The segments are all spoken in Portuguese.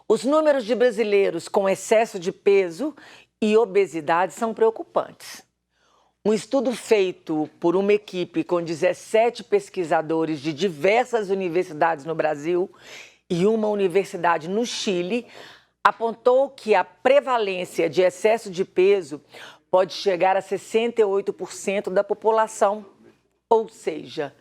Os números de brasileiros com excesso de peso e obesidade são preocupantes. Um estudo feito por uma equipe com 17 pesquisadores de diversas universidades no Brasil e uma universidade no Chile apontou que a prevalência de excesso de peso pode chegar a 68% da população, ou seja,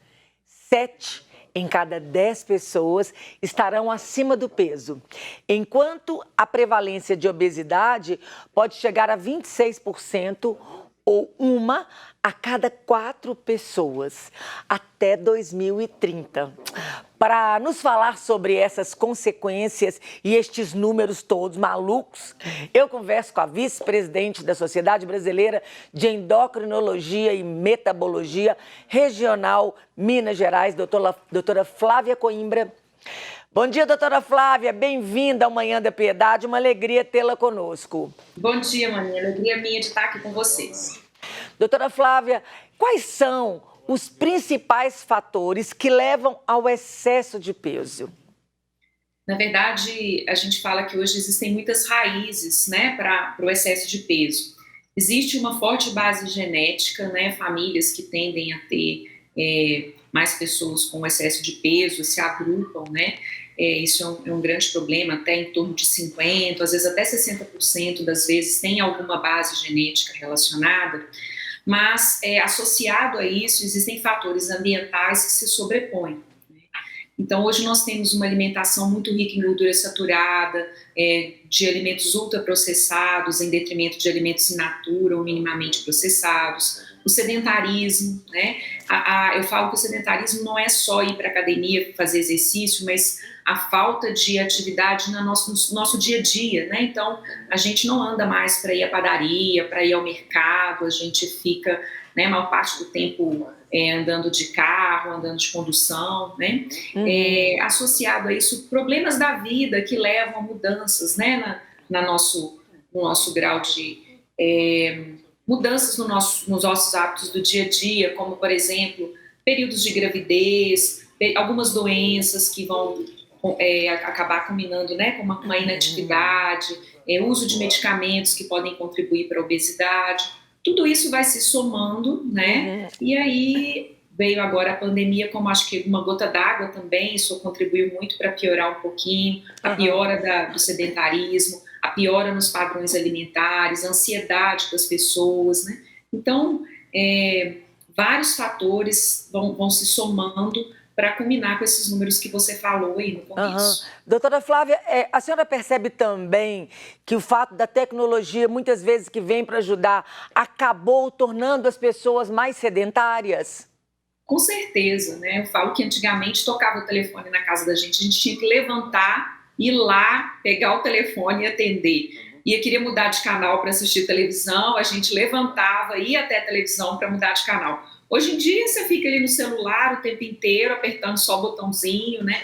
7 em cada 10 pessoas estarão acima do peso, enquanto a prevalência de obesidade pode chegar a 26%, ou 1 a cada 4 pessoas, até 2030. Para nos falar sobre essas consequências e estes números todos malucos, eu converso com a vice-presidente da Sociedade Brasileira de Endocrinologia e Metabologia Regional Minas Gerais, doutora Flávia Coimbra. Bom dia, doutora Flávia, bem-vinda ao Manhã da Piedade, uma alegria tê-la conosco. Bom dia, Maninha, alegria minha de estar aqui com vocês. Doutora Flávia, quais são os principais fatores que levam ao excesso de peso? Na verdade, a gente fala que hoje existem muitas raízes, né, para o excesso de peso. Existe uma forte base genética, né, famílias que tendem a ter mais pessoas com excesso de peso, se agrupam, né, isso é um grande problema, até em torno de 50%, às vezes até 60% das vezes tem alguma base genética relacionada, mas associado a isso existem fatores ambientais que se sobrepõem. Então, hoje nós temos uma alimentação muito rica em gordura saturada, de alimentos ultraprocessados, em detrimento de alimentos in natura ou minimamente processados, o sedentarismo, né? Eu falo que o sedentarismo não é só ir para a academia fazer exercício, mas a falta de atividade no nosso dia a dia, né? Então, a gente não anda mais para ir à padaria, para ir ao mercado, a gente fica, né, a maior parte do tempo andando de carro, andando de condução, né? Associado a isso, problemas da vida que levam a mudanças, né, no nosso grau de mudanças nos nossos hábitos do dia a dia, como, por exemplo, períodos de gravidez, algumas doenças que vão acabar combinando, né, com uma inatividade, uso de medicamentos que podem contribuir para a obesidade. Tudo isso vai se somando, né? E aí veio agora a pandemia, como acho que uma gota d'água também, isso contribuiu muito para piorar um pouquinho, a piora do sedentarismo, a piora nos padrões alimentares, a ansiedade das pessoas, né? Então, vários fatores vão se somando para combinar com esses números que você falou aí no começo. Doutora Flávia, a senhora percebe também que o fato da tecnologia, muitas vezes que vem para ajudar, acabou tornando as pessoas mais sedentárias? Com certeza, né? Eu falo que antigamente tocava o telefone na casa da gente, a gente tinha que levantar, ir lá, pegar o telefone e atender. E eu queria mudar de canal para assistir televisão, a gente levantava, ia até a televisão para mudar de canal. Hoje em dia você fica ali no celular o tempo inteiro, apertando só o botãozinho, né?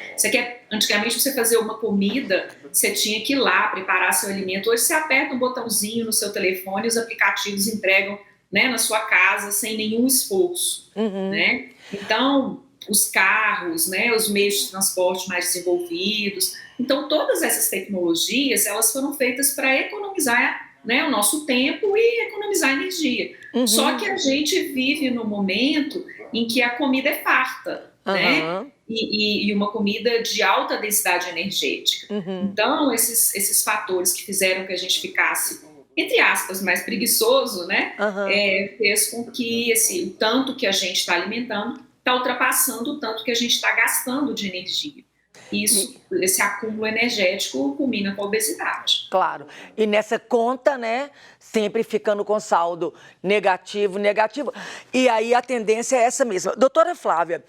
Antigamente você fazia uma comida, você tinha que ir lá preparar seu alimento. Hoje você aperta um botãozinho no seu telefone e os aplicativos entregam, né, na sua casa sem nenhum esforço, né? Então, os carros, né, os meios de transporte mais desenvolvidos. Então, todas essas tecnologias, elas foram feitas para economizar, né, o nosso tempo e economizar energia. Só que a gente vive num momento em que a comida é farta, né? E uma comida de alta densidade energética. Então, esses fatores que fizeram que a gente ficasse, entre aspas, mais preguiçoso, né? Fez com que o tanto que a gente está alimentando está ultrapassando o tanto que a gente está gastando de energia. Esse acúmulo energético culmina com a obesidade. Claro. E nessa conta, né, sempre ficando com saldo negativo. E aí a tendência é essa mesma. Doutora Flávia,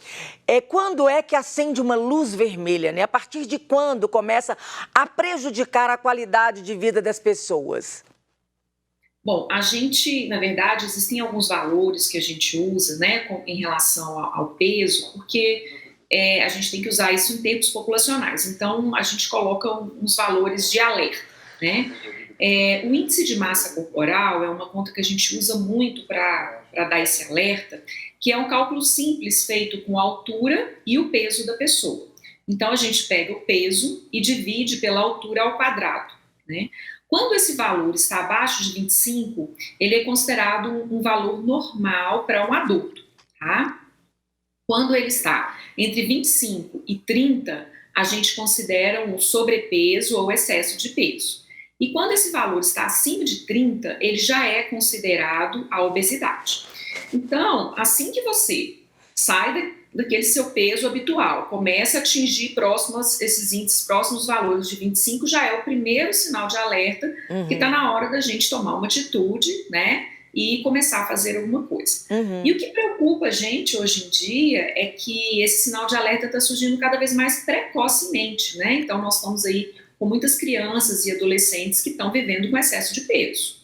quando é que acende uma luz vermelha, né? A partir de quando começa a prejudicar a qualidade de vida das pessoas? Bom, na verdade, existem alguns valores que a gente usa, né, em relação ao peso, porque a gente tem que usar isso em termos populacionais. Então, a gente coloca uns valores de alerta, né? O índice de massa corporal é uma conta que a gente usa muito para dar esse alerta, que é um cálculo simples feito com a altura e o peso da pessoa. Então, a gente pega o peso e divide pela altura ao quadrado, né? Quando esse valor está abaixo de 25, ele é considerado um valor normal para um adulto, tá? Quando ele está entre 25 e 30, a gente considera um sobrepeso ou excesso de peso. E quando esse valor está acima de 30, ele já é considerado a obesidade. Então, assim que você sai daquele seu peso habitual, começa a atingir esses índices próximos valores de 25, já é o primeiro sinal de alerta que está na hora da gente tomar uma atitude, né? E começar a fazer alguma coisa. E o que preocupa a gente hoje em dia é que esse sinal de alerta está surgindo cada vez mais precocemente, né? Então, nós estamos aí com muitas crianças e adolescentes que estão vivendo com excesso de peso.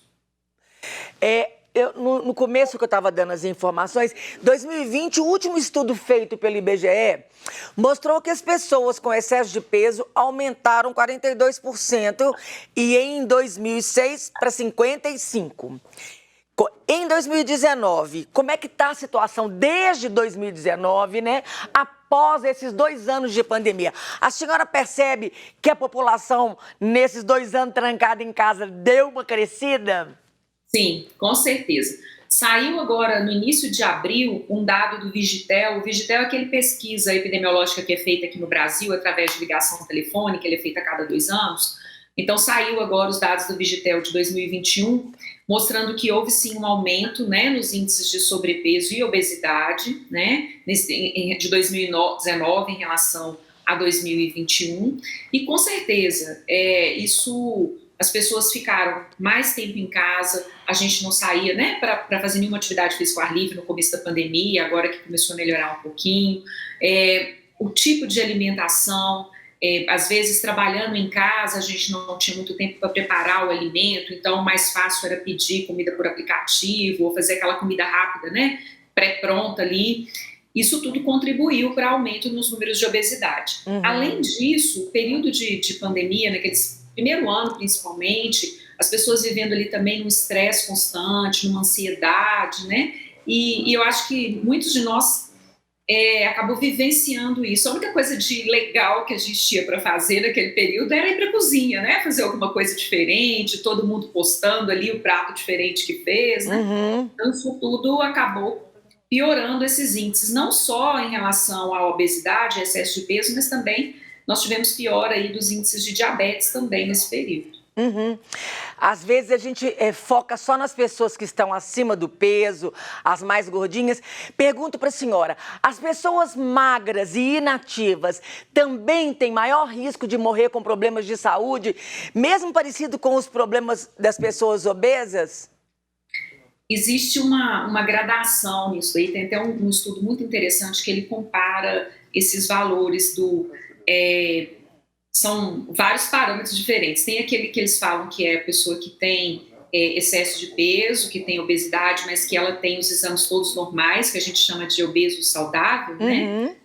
No começo que eu estava dando as informações, 2020, o último estudo feito pelo IBGE mostrou que as pessoas com excesso de peso aumentaram 42% e em 2006 para 55%. Em 2019, como é que está a situação desde 2019, né? Após esses 2 anos de pandemia? A senhora percebe que a população, nesses 2 anos trancada em casa, deu uma crescida? Sim, com certeza. Saiu agora, no início de abril, um dado do Vigitel. O Vigitel é aquele pesquisa epidemiológica que é feita aqui no Brasil através de ligação telefônica, ele é feito a cada 2 anos. Então, saiu agora os dados do Vigitel de 2021, mostrando que houve sim um aumento, né, nos índices de sobrepeso e obesidade, né, de 2019 em relação a 2021. E com certeza, as pessoas ficaram mais tempo em casa, a gente não saía, né, para fazer nenhuma atividade física ao ar livre no começo da pandemia, agora que começou a melhorar um pouquinho. O tipo de alimentação, às vezes trabalhando em casa, a gente não tinha muito tempo para preparar o alimento, então o mais fácil era pedir comida por aplicativo ou fazer aquela comida rápida, né, pré-pronta ali. Isso tudo contribuiu para aumento nos números de obesidade. Além disso, o período de pandemia, naqueles primeiro ano principalmente, as pessoas vivendo ali também num estresse constante, numa ansiedade, né, e eu acho que muitos de nós acabou vivenciando isso. A única coisa de legal que a gente tinha para fazer naquele período era ir para a cozinha, né? Fazer alguma coisa diferente, todo mundo postando ali o prato diferente que fez, né? Então, isso tudo acabou piorando esses índices, não só em relação à obesidade, excesso de peso, mas também nós tivemos pior aí dos índices de diabetes também nesse período. Às vezes a gente foca só nas pessoas que estão acima do peso, as mais gordinhas. Pergunto para a senhora, as pessoas magras e inativas também têm maior risco de morrer com problemas de saúde, mesmo parecido com os problemas das pessoas obesas? Existe uma gradação nisso aí, tem até um estudo muito interessante que ele compara esses valores são vários parâmetros diferentes. Tem aquele que eles falam que é a pessoa que tem excesso de peso, que tem obesidade, mas que ela tem os exames todos normais, que a gente chama de obeso saudável, né?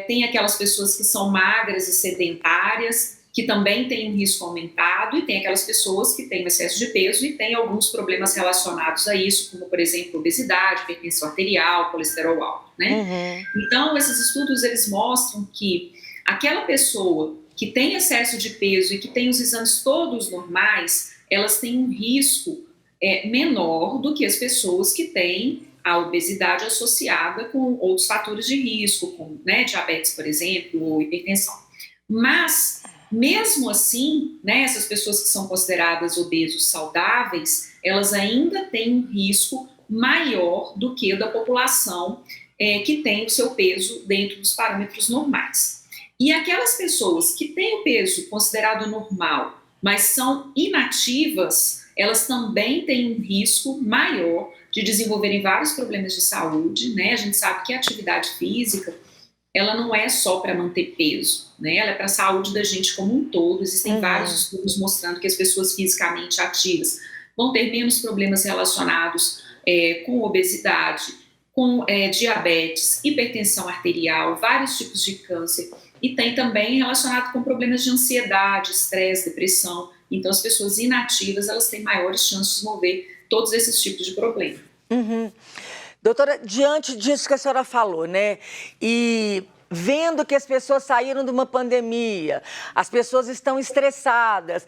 Tem aquelas pessoas que são magras e sedentárias, que também têm um risco aumentado, e tem aquelas pessoas que têm excesso de peso e têm alguns problemas relacionados a isso, como, por exemplo, obesidade, hipertensão arterial, colesterol alto, né? Então, esses estudos, eles mostram que aquela pessoa que tem excesso de peso e que tem os exames todos normais, elas têm um risco menor do que as pessoas que têm a obesidade associada com outros fatores de risco, como, né, diabetes, por exemplo, ou hipertensão. Mas, mesmo assim, né, essas pessoas que são consideradas obesos saudáveis, elas ainda têm um risco maior do que o da população que tem o seu peso dentro dos parâmetros normais. E aquelas pessoas que têm o peso considerado normal, mas são inativas, elas também têm um risco maior de desenvolverem vários problemas de saúde, né? A gente sabe que a atividade física, ela não é só para manter peso, né? Ela é para a saúde da gente como um todo. Existem vários estudos mostrando que as pessoas fisicamente ativas vão ter menos problemas relacionados com obesidade, com diabetes, hipertensão arterial, vários tipos de câncer. E tem também relacionado com problemas de ansiedade, estresse, depressão. Então, as pessoas inativas, elas têm maiores chances de desenvolver todos esses tipos de problema. Doutora, diante disso que a senhora falou, né, e vendo que as pessoas saíram de uma pandemia, as pessoas estão estressadas,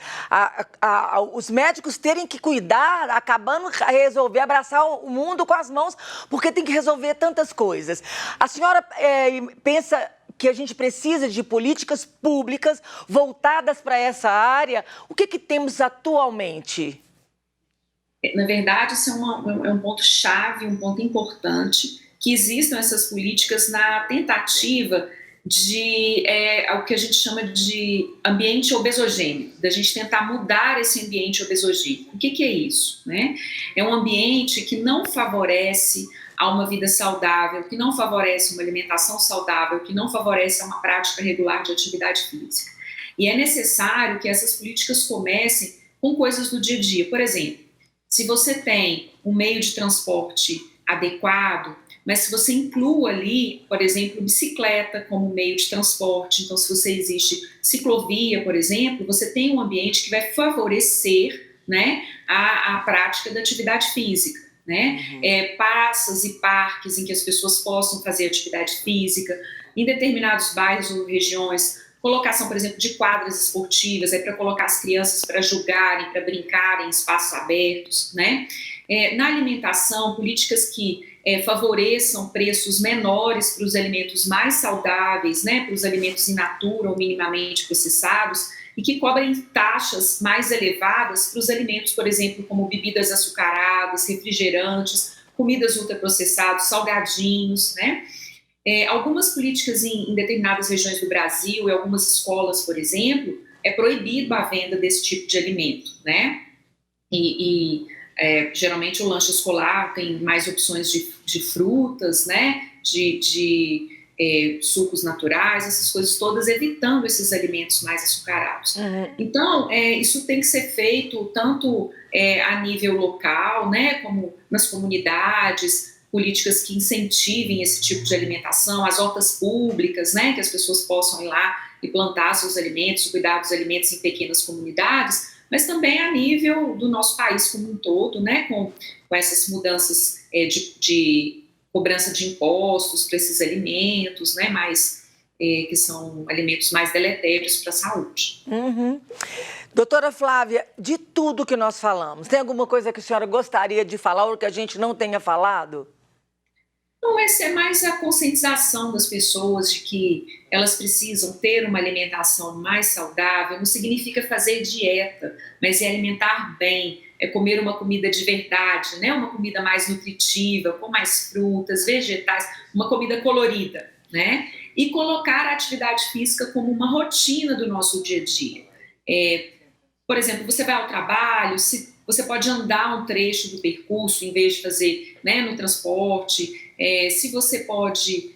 os médicos terem que cuidar, acabando de resolver, abraçar o mundo com as mãos, porque tem que resolver tantas coisas. A senhora pensa que a gente precisa de políticas públicas voltadas para essa área? O que temos atualmente? Na verdade, isso é um ponto-chave, um ponto importante, que existam essas políticas na tentativa de o que a gente chama de ambiente obesogênico, da gente tentar mudar esse ambiente obesogênico. O que é isso? Né? É um ambiente que não favorece a uma vida saudável, que não favorece uma alimentação saudável, que não favorece uma prática regular de atividade física. E é necessário que essas políticas comecem com coisas do dia a dia. Por exemplo, se você tem um meio de transporte adequado, mas se você inclua ali, por exemplo, bicicleta como meio de transporte, então se você existe ciclovia, por exemplo, você tem um ambiente que vai favorecer, né, a prática da atividade física, né? Praças e parques em que as pessoas possam fazer atividade física, em determinados bairros ou regiões, colocação, por exemplo, de quadras esportivas, para colocar as crianças para jogarem, para brincarem em espaços abertos, né? Na alimentação, políticas que favoreçam preços menores para os alimentos mais saudáveis, né, para os alimentos in natura ou minimamente processados, e que cobrem taxas mais elevadas para os alimentos, por exemplo, como bebidas açucaradas, refrigerantes, comidas ultraprocessadas, salgadinhos, né? Algumas políticas em determinadas regiões do Brasil e algumas escolas, por exemplo, é proibido a venda desse tipo de alimento, né? Geralmente o lanche escolar tem mais opções de frutas, né? De sucos naturais, essas coisas todas, evitando esses alimentos mais açucarados. Então, isso tem que ser feito tanto a nível local, né? Como nas comunidades, políticas que incentivem esse tipo de alimentação, as hortas públicas, né, que as pessoas possam ir lá e plantar seus alimentos, cuidar dos alimentos em pequenas comunidades, mas também a nível do nosso país como um todo, né, com essas mudanças de cobrança de impostos para esses alimentos, né, que são alimentos mais deletérios para a saúde. Doutora Flávia, de tudo que nós falamos, tem alguma coisa que a senhora gostaria de falar ou que a gente não tenha falado? Não, essa é mais a conscientização das pessoas de que elas precisam ter uma alimentação mais saudável. Não significa fazer dieta, mas é alimentar bem, é comer uma comida de verdade, né? Uma comida mais nutritiva, com mais frutas, vegetais, uma comida colorida, né? E colocar a atividade física como uma rotina do nosso dia a dia. Por exemplo, você vai ao trabalho, você pode andar um trecho do percurso em vez de fazer, né, no transporte. Se você pode,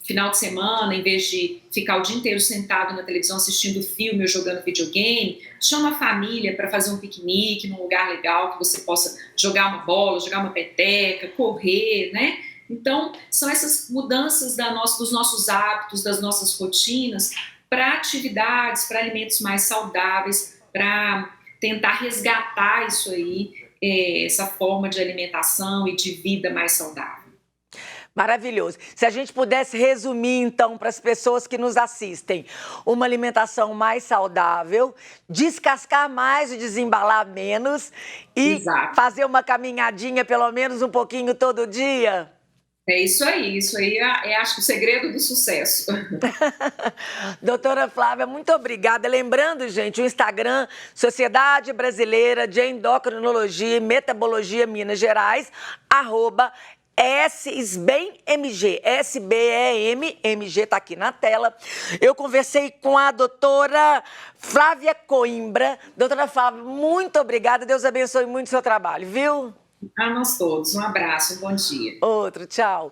final de semana, em vez de ficar o dia inteiro sentado na televisão assistindo filme ou jogando videogame, chama a família para fazer um piquenique num lugar legal que você possa jogar uma bola, jogar uma peteca, correr, né? Então, são essas mudanças dos nossos hábitos, das nossas rotinas para atividades, para alimentos mais saudáveis, para tentar resgatar isso aí, essa forma de alimentação e de vida mais saudável. Maravilhoso. Se a gente pudesse resumir, então, para as pessoas que nos assistem, uma alimentação mais saudável, descascar mais e desembalar menos e fazer uma caminhadinha pelo menos um pouquinho todo dia? É isso aí acho que o segredo do sucesso. Doutora Flávia, muito obrigada. Lembrando, gente, o Instagram, Sociedade Brasileira de Endocrinologia e Metabologia Minas Gerais, @SBEMG, SBEMMG, está aqui na tela. Eu conversei com a doutora Flávia Coimbra. Doutora Flávia, muito obrigada. Deus abençoe muito o seu trabalho, viu? A nós todos. Um abraço, um bom dia. Outro, tchau.